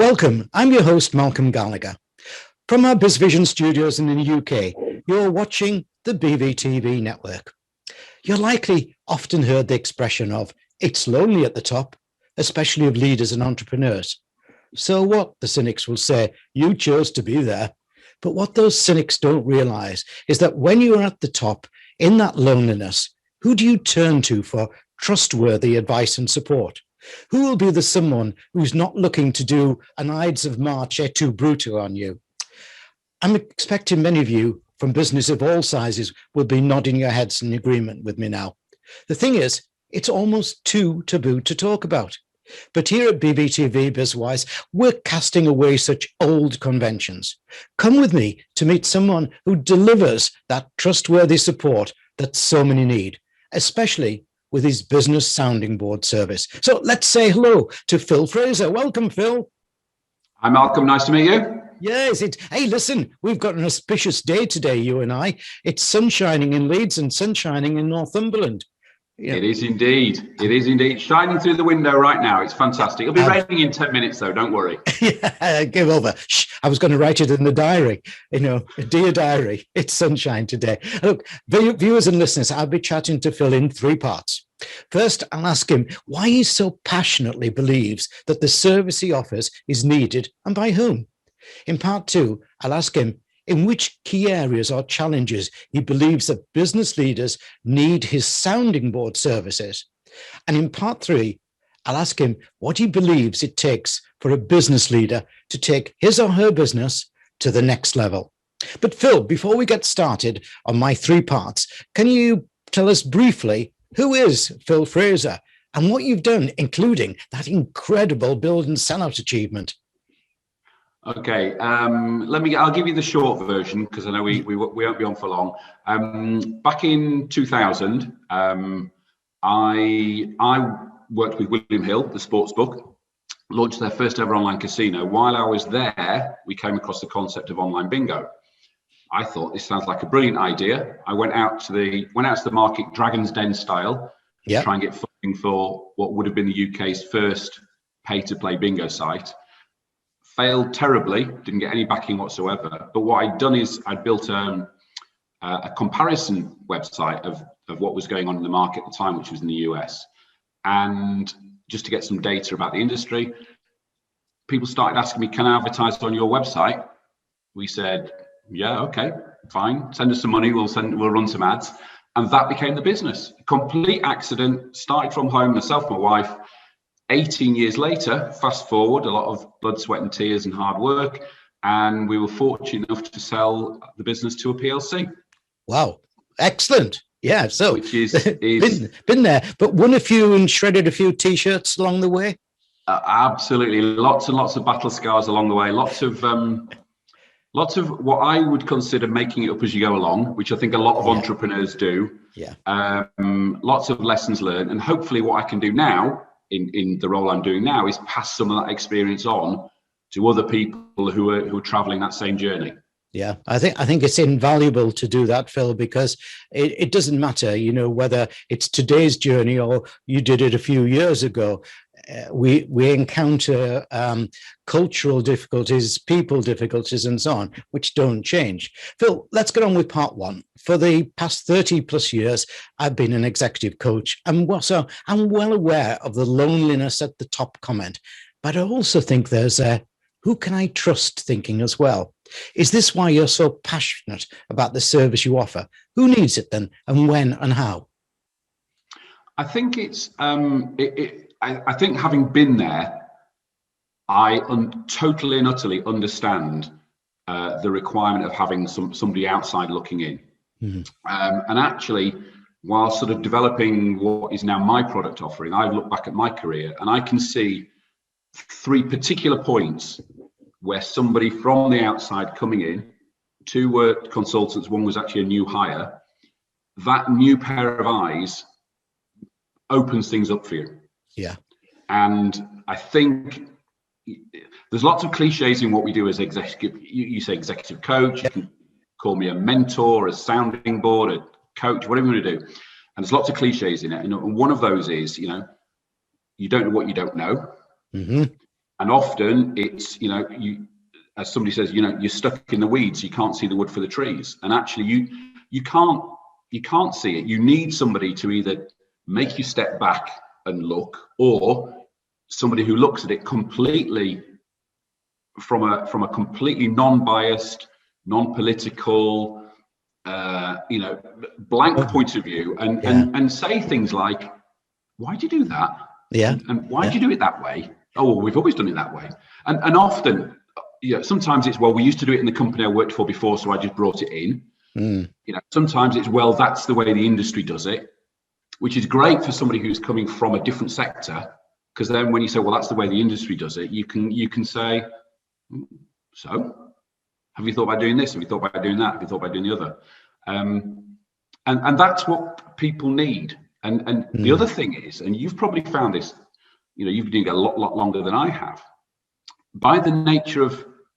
Welcome, I'm your host, Malcolm Gallagher. From our BizVision studios in the UK, you're watching the BV-TV network. You're likely often heard the expression of, it's lonely at the top, especially of leaders and entrepreneurs. So what, the cynics will say, you chose to be there. But what those cynics don't realize is that when you are at the top, in that loneliness, who do you turn to for trustworthy advice and support? Who will be the someone who's not looking to do an Ides of March et tu Brutus on you? I'm expecting many of you from business of all sizes will be nodding your heads in agreement with me now. The thing is, it's almost too taboo to talk about. But here at BV-TV BizWise, we're casting away such old conventions. Come with me to meet someone who delivers that trustworthy support that so many need, especially with his business sounding board service. So let's say hello to Phil Fraser. Welcome, Phil. Hi, Malcolm. Nice to meet you. Yes, hey, listen, we've got an auspicious day today, you and I. It's sun shining in Leeds and sun shining in Northumberland. Yeah. It is indeed. It is indeed shining through the window right now. It's fantastic. It'll be raining in 10 minutes, though. Don't worry. Yeah, give over. Shh, I was going to write it in the diary. Dear diary, it's sunshine today. Look, viewers and listeners, I'll be chatting to Phil in three parts. First, I'll ask him why he so passionately believes that the service he offers is needed and by whom. In part two, I'll ask him in which key areas or challenges he believes that business leaders need his sounding board services. And in part three, I'll ask him what he believes it takes for a business leader to take his or her business to the next level. But Phil, before we get started on my three parts, can you tell us briefly who is Phil Fraser and what you've done, including that incredible build and sellout achievement? Okay, I'll give you the short version because I know we won't be on for long. Back in 2000, I worked with William Hill, the sports book, launched their first ever online casino. While I was there, we came across the concept of online bingo. I thought this sounds like a brilliant idea. I went out to the market, Dragon's Den style, to try and get funding for what would have been the UK's first pay-to-play bingo site. Failed terribly, didn't get any backing whatsoever. But what I'd done is I'd built a comparison website of what was going on in the market at the time, which was in the US. And just to get some data about the industry, people started asking me, can I advertise on your website? We said, yeah, okay, fine. Send us some money, we'll run some ads. And that became the business. Complete accident, started from home, myself, my wife. 18 years later, fast forward, a lot of blood, sweat and tears and hard work. And we were fortunate enough to sell the business to a PLC. Wow. Excellent. Yeah. So which is been there, but won a few and shredded a few T-shirts along the way. Absolutely. Lots and lots of battle scars along the way. Lots of what I would consider making it up as you go along, which I think a lot of entrepreneurs do. Yeah. Lots of lessons learned. And hopefully what I can do now, in the role I'm doing now, is pass some of that experience on to other people who are traveling that same journey. Yeah, I think it's invaluable to do that, Phil, because it doesn't matter, whether it's today's journey or you did it a few years ago. We encounter cultural difficulties, people difficulties, and so on, which don't change. Phil, let's get on with part one. For the past 30 plus years, I've been an executive coach, and so I'm well aware of the loneliness at the top comment. But I also think there's a who can I trust thinking as well. Is this why you're so passionate about the service you offer? Who needs it then, and when and how? I think it's I think having been there, I totally and utterly understand the requirement of having somebody outside looking in. Mm-hmm. And actually, while sort of developing what is now my product offering, I look back at my career and I can see three particular points where somebody from the outside coming in, two were consultants, one was actually a new hire, that new pair of eyes opens things up for you. Yeah. And I think there's lots of cliches in what we do as executive. You say executive coach, you can call me a mentor, a sounding board, a coach, whatever you want to do. And there's lots of cliches in it. And one of those is, you don't know what you don't know. Mm-hmm. And often it's, as somebody says, you're stuck in the weeds, you can't see the wood for the trees. And actually you can't see it. You need somebody to either make you step back and look, or somebody who looks at it completely from a completely non-biased, non-political, blank point of view, and say things like, why do you do that? Yeah. And why do you do it that way? Oh, well, we've always done it that way. And often, sometimes it's, well, we used to do it in the company I worked for before, so I just brought it in. Sometimes it's, well, that's the way the industry does it, which is great for somebody who's coming from a different sector, because then when you say, well, that's the way the industry does it, you can say, so have you thought about doing this? Have you thought about doing that? Have you thought about doing the other? And that's what people need. And the other thing is, and you've probably found this, you've been doing it a lot longer than I have, by the nature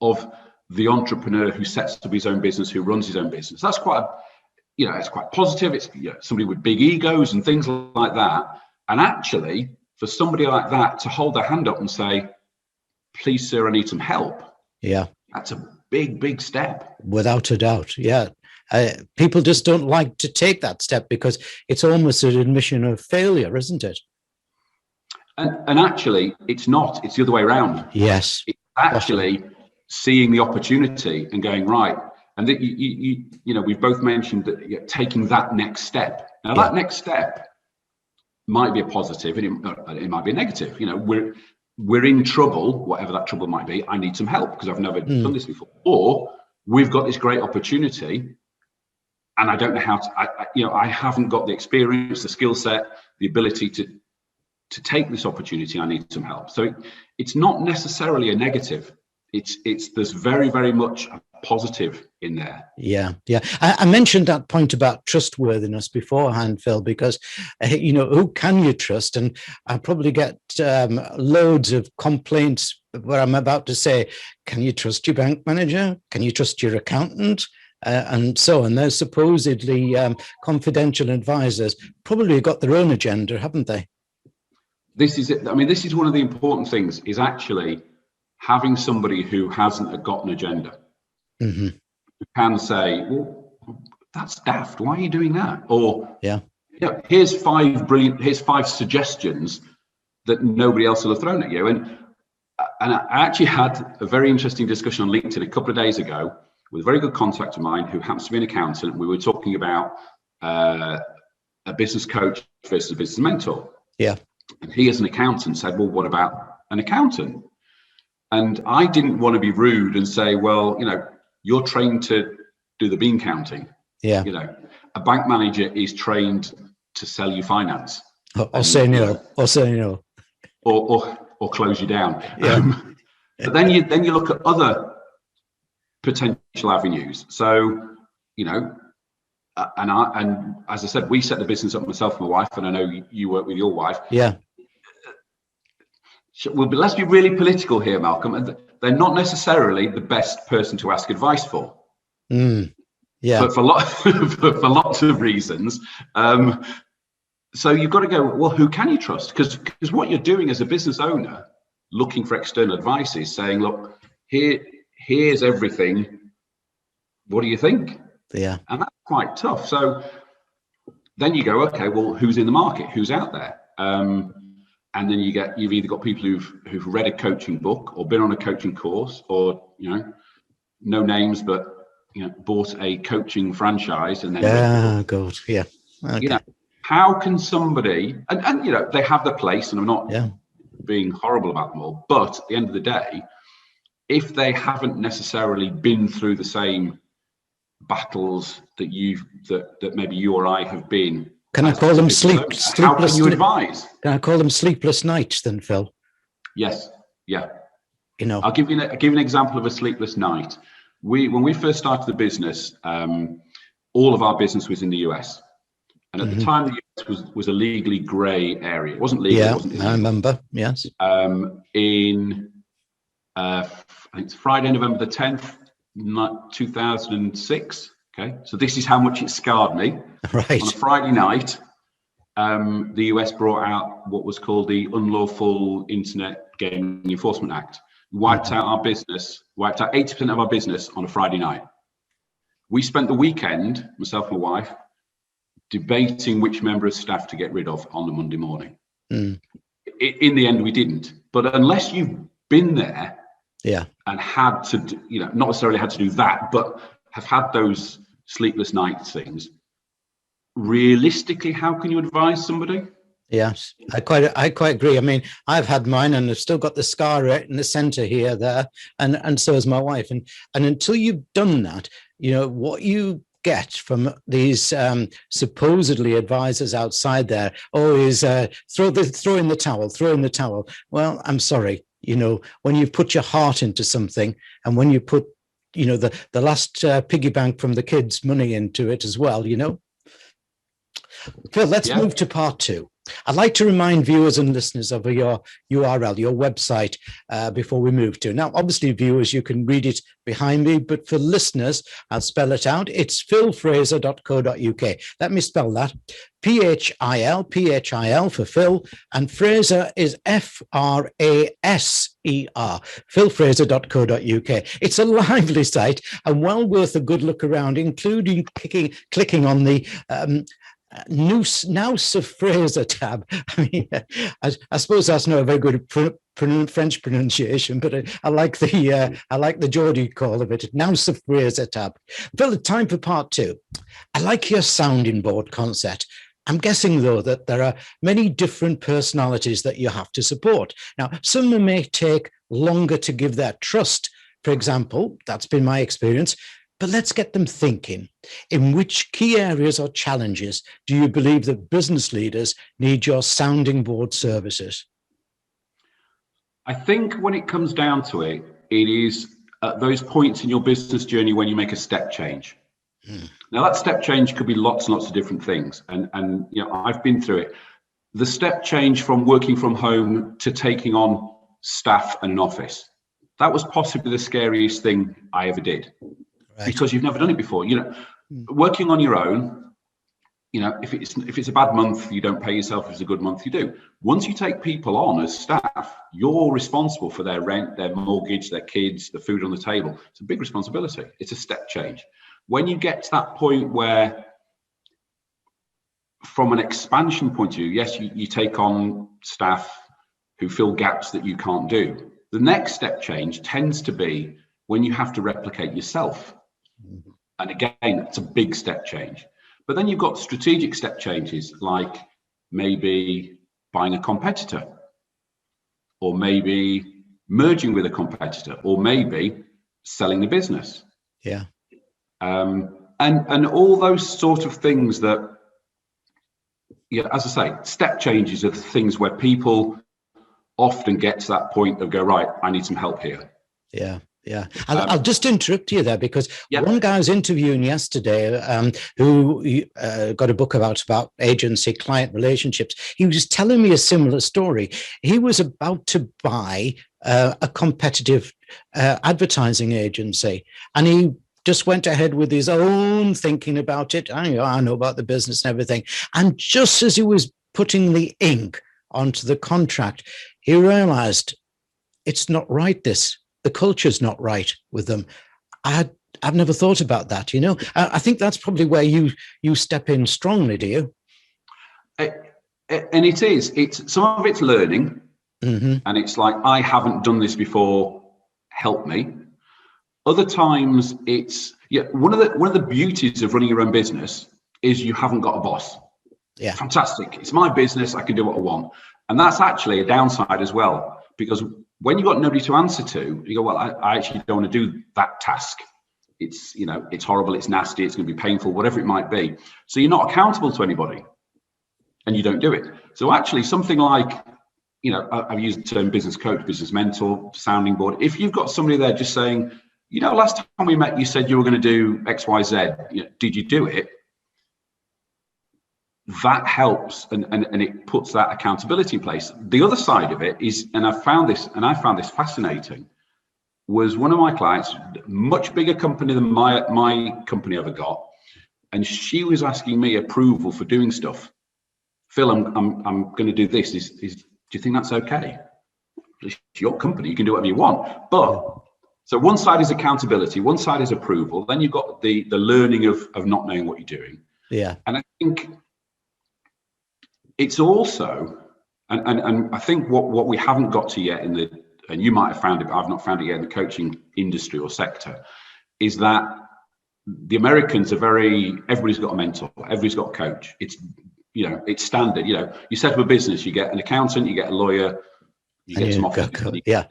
of the entrepreneur who sets up his own business, who runs his own business, that's quite it's quite positive. It's somebody with big egos and things like that. And actually, for somebody like that to hold their hand up and say, please, sir, I need some help. Yeah. That's a big step. Without a doubt. Yeah. People just don't like to take that step because it's almost an admission of failure, isn't it? And actually, it's not. It's the other way around. Yes. It's actually seeing the opportunity and going, right. And that we've both mentioned that taking that next step. Now, that next step might be a positive, and it might be a negative. We're in trouble, whatever that trouble might be. I need some help because I've never done this before. Or we've got this great opportunity, and I don't know how to. I haven't got the experience, the skill set, the ability to take this opportunity. I need some help. So it's not necessarily a negative. There's very much a positive in there. Yeah. I mentioned that point about trustworthiness beforehand, Phil, because who can you trust? And I probably get loads of complaints where I'm about to say, can you trust your bank manager? Can you trust your accountant? And so on. They're supposedly confidential advisors, probably got their own agenda, haven't they? This is it. I mean, this is one of the important things, is actually having somebody who hasn't got an agenda. Mm-hmm. Who can say, well, that's daft. Why are you doing that? Or here's five suggestions that nobody else will have thrown at you. And I actually had a very interesting discussion on LinkedIn a couple of days ago with a very good contact of mine who happens to be an accountant. We were talking about a business coach versus a business mentor. Yeah. And he, as an accountant, said, well, what about an accountant? And I didn't want to be rude and say, well, you're trained to do the bean counting. Yeah. A bank manager is trained to sell you finance. Or say no. Or close you down. Yeah. But then you look at other potential avenues. So, and as I said, we set the business up, myself and my wife, and I know you work with your wife. Yeah. Let's be really political here, Malcolm. They're not necessarily the best person to ask advice for. Yeah. But for lots of reasons. So you've got to go, well, who can you trust? Because what you're doing as a business owner, looking for external advice, is saying, look, here's everything. What do you think? Yeah. And that's quite tough. So then you go, okay, well, who's in the market? Who's out there? And then you've either got people who've read a coaching book or been on a coaching course, or no names, but bought a coaching franchise and then Okay. How can somebody and they have their place, and I'm not being horrible about them all, but at the end of the day, if they haven't necessarily been through the same battles that maybe you or I have been. Can I call them sleepless? How can you advise? Can I call them sleepless nights then, Phil? Yes. Yeah. I'll give you an example of a sleepless night. When we first started the business, all of our business was in the US, and at the time the US was a legally grey area. It wasn't legal. Yeah, it wasn't illegal. I remember. Yes. I think it's Friday, November the 10th, 2006. Okay, so this is how much it scarred me. Right. On a Friday night, the US brought out what was called the Unlawful Internet Gaming Enforcement Act. Wiped out our business, wiped out 80% of our business on a Friday night. We spent the weekend, myself and my wife, debating which member of staff to get rid of on the Monday morning. In the end, we didn't. But unless you've been there, and had to, not necessarily had to do that, but have had those sleepless nights things, realistically, how can you advise somebody? Yes, I quite agree. I mean, I've had mine, and I've still got the scar right in the center here, there, and so has my wife. And until you've done that, what you get from these supposedly advisors outside there, is throw in the towel. Well, I'm sorry, when you've put your heart into something, and when you put, the last piggy bank from the kids' money into it as well, Phil, let's move to part 2. I'd like to remind viewers and listeners of your URL, your website, before we move to. Now, obviously, viewers, you can read it behind me, but for listeners, I'll spell it out. It's philfraser.co.uk. Let me spell that. PHIL for Phil, and Fraser is FRASER, philfraser.co.uk. It's a lively site and well worth a good look around, including clicking on the Nous of Fraser tab. I mean, I suppose that's not a very good French pronunciation, but I like the Geordie call of it. Nous of Fraser tab. Phil, time for part 2. I like your sounding board concept. I'm guessing, though, that there are many different personalities that you have to support. Now, some may take longer to give their trust. For example, that's been my experience. But let's get them thinking. In which key areas or challenges do you believe that business leaders need your sounding board services? I think when it comes down to it, it is at those points in your business journey when you make a step change. Now, that step change could be lots and lots of different things. And I've been through it. The step change from working from home to taking on staff and an office, that was possibly the scariest thing I ever did. Because you've never done it before. Working on your own, if it's a bad month, you don't pay yourself. If it's a good month, you do. Once you take people on as staff, you're responsible for their rent, their mortgage, their kids, the food on the table. It's a big responsibility. It's a step change. When you get to that point where, from an expansion point of view, yes, you take on staff who fill gaps that you can't do. The next step change tends to be when you have to replicate yourself. And again, it's a big step change. But then you've got strategic step changes, like maybe buying a competitor, or maybe merging with a competitor, or maybe selling the business. Yeah. And all those sort of things that, as I say, step changes are the things where people often get to that point of go, right, I need some help here. Yeah. Yeah, I'll just interrupt you there, because one guy I was interviewing yesterday who got a book about agency client relationships. He was telling me a similar story. He was about to buy a competitive advertising agency, and he just went ahead with his own thinking about it. I know about the business and everything. And just as he was putting the ink onto the contract, he realized it's not right, the culture's not right with them. I've never thought about that, I think that's probably where you step in strongly, do you? And it's some of it's learning, and it's like, I haven't done this before, help me. Other times it's one of the beauties of running your own business is you haven't got a boss. Yeah, fantastic. It's my business, I can do what I want. And that's actually a downside as well, because when you've got nobody to answer to, you go, well, I actually don't want to do that task. It's, it's horrible, it's nasty, it's going to be painful, whatever it might be. So you're not accountable to anybody, and you don't do it. So actually something like, I've used the term business coach, business mentor, sounding board. If you've got somebody there just saying, last time we met, you said you were going to do X, Y, Z. Did you do it? That helps, and it puts that accountability in place. The other side of it is, and I found this fascinating, was one of my clients, much bigger company than my company ever got, and she was asking me approval for doing stuff. Phil, I'm going to do this. Do you think that's okay? It's your company. You can do whatever you want. But so one side is accountability, one side is approval. Then you've got the learning of not knowing what you're doing. Yeah. And I think it's also, and I think what we haven't got to yet and you might have found it, but I've not found it yet in the coaching industry or sector, is that the Americans are everybody's got a mentor, everybody's got a coach. It's standard. You set up a business, you get an accountant, you get a lawyer, you get some office. Yeah.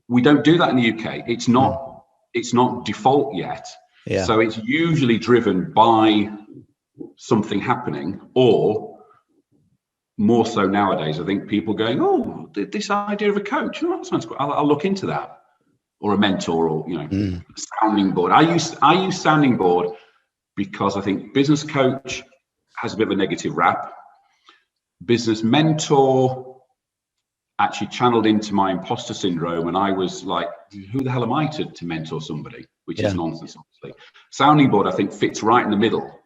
We don't do that in the UK. It's not default yet. Yeah. So it's usually driven by something happening, or more so nowadays, I think people going, oh, this idea of a coach, that sounds good. I'll look into that, or a mentor, or sounding board. I use sounding board because I think business coach has a bit of a negative rap. Business mentor actually channeled into my imposter syndrome, and I was like, who the hell am I to mentor somebody? Which is nonsense, obviously. Sounding board, I think, fits right in the middle.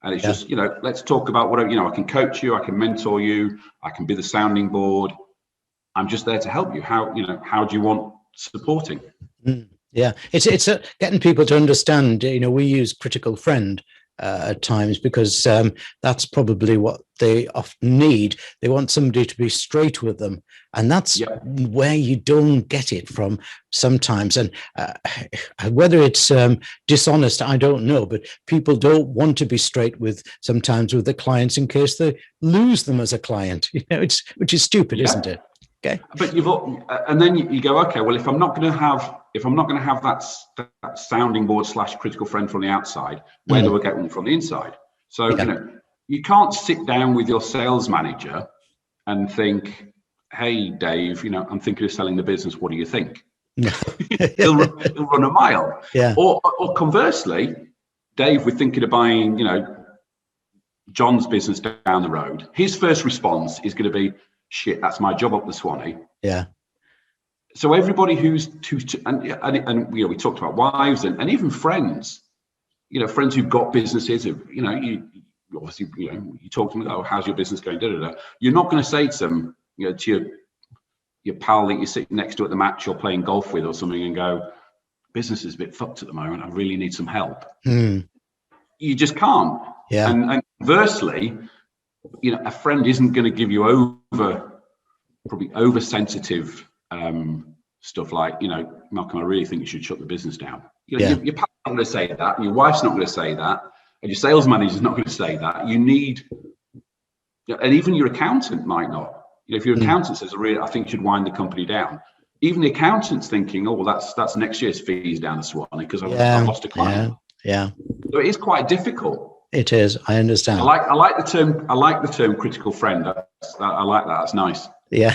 And it's just, let's talk about what, I can coach you, I can mentor you, I can be the sounding board. I'm just there to help you. How do you want supporting? Yeah, it's getting people to understand, we use critical friend at times because that's probably what they often need. They want somebody to be straight with them, and that's where you don't get it from sometimes. And whether it's dishonest, I don't know, but people don't want to be straight sometimes with the clients in case they lose them as a client. Which is stupid, isn't it? Okay. But and then you go, okay, well, if I'm not going to have that sounding board / critical friend from the outside, where do I get one from the inside? So you can't sit down with your sales manager and think, hey, Dave, I'm thinking of selling the business. What do you think? he'll run a mile. Yeah. Or conversely, Dave, we're thinking of buying, John's business down the road. His first response is going to be, shit, that's my job up the Swanee. Yeah. So everybody who's and we talked about wives and even friends, friends who've got businesses, you obviously, you talk to them, oh, how's your business going? You're not going to say to them, to your pal that you're sitting next to at the match you're playing golf with or something and go, business is a bit fucked at the moment. I really need some help. You just can't. Yeah. And conversely, a friend isn't going to give you probably oversensitive stuff like, Malcolm, I really think you should shut the business down. Your partner's not going to say that, and your wife's not going to say that, and your sales manager's not going to say that. You need, and even your accountant might not. If your accountant says, I think you should wind the company down, even the accountant's thinking, oh, well, that's next year's fees down the Swanee because I've lost a client. Yeah. So it is quite difficult. It is. I understand. I like the term critical friend. I like that. That's nice. Yeah.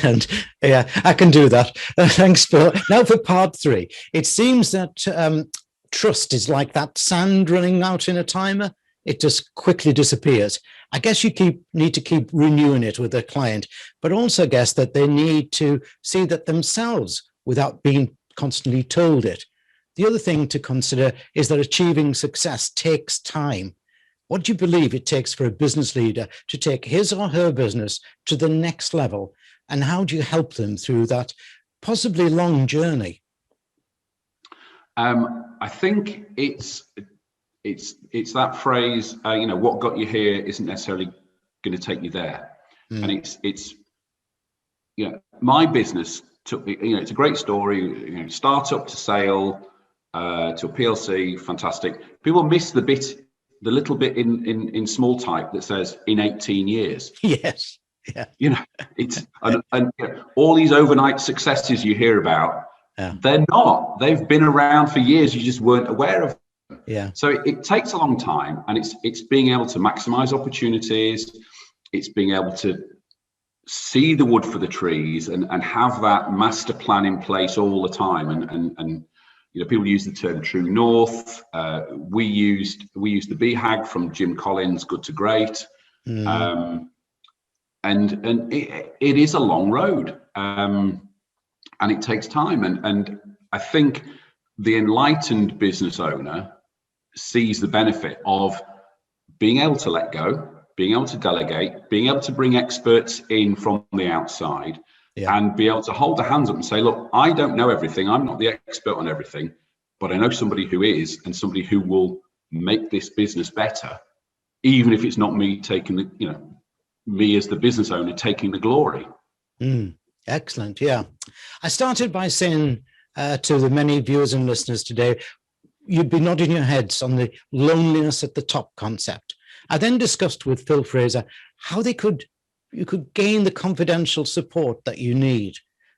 And I can do that. Thanks, Phil. Now for part 3. It seems that trust is like that sand running out in a timer. It just quickly disappears. I guess you need to keep renewing it with a client, but also guess that they need to see that themselves without being constantly told it. The other thing to consider is that achieving success takes time. What do you believe it takes for a business leader to take his or her business to the next level? And how do you help them through that possibly long journey? I think it's that phrase, what got you here isn't necessarily going to take you there. And it's my business took me, it's a great story, startup to sale, to a PLC, fantastic. People miss the little bit in small type that says in 18 years. Yes. Yeah. It's and all these overnight successes you hear about, they're not. They've been around for years. You just weren't aware of them. Yeah. So it takes a long time, and it's being able to maximize opportunities. It's being able to see the wood for the trees and have that master plan in place all the time. And people use the term true north. We used the BHAG from Jim Collins, Good to Great. And it is a long road, and it takes time. And I think the enlightened business owner sees the benefit of being able to let go, being able to delegate, being able to bring experts in from the outside, and be able to hold their hands up and say, look, I don't know everything. I'm not the expert on everything, but I know somebody who is, and somebody who will make this business better, even if it's not me taking the, me as the business owner taking the glory. Excellent. Yeah. I started by saying to the many viewers and listeners today, you'd be nodding your heads on the loneliness at the top concept. I then discussed with Phil Fraser how you could gain the confidential support that you need.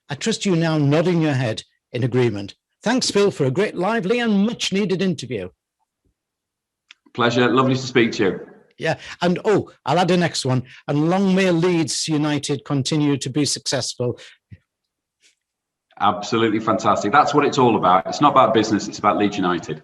I trust you now nodding your head in agreement. Thanks, Phil, for a great, lively and much needed interview. Pleasure. Lovely to speak to you. Yeah. And I'll add the next one. And long may Leeds United continue to be successful. Absolutely fantastic. That's what it's all about. It's not about business. It's about Leeds United.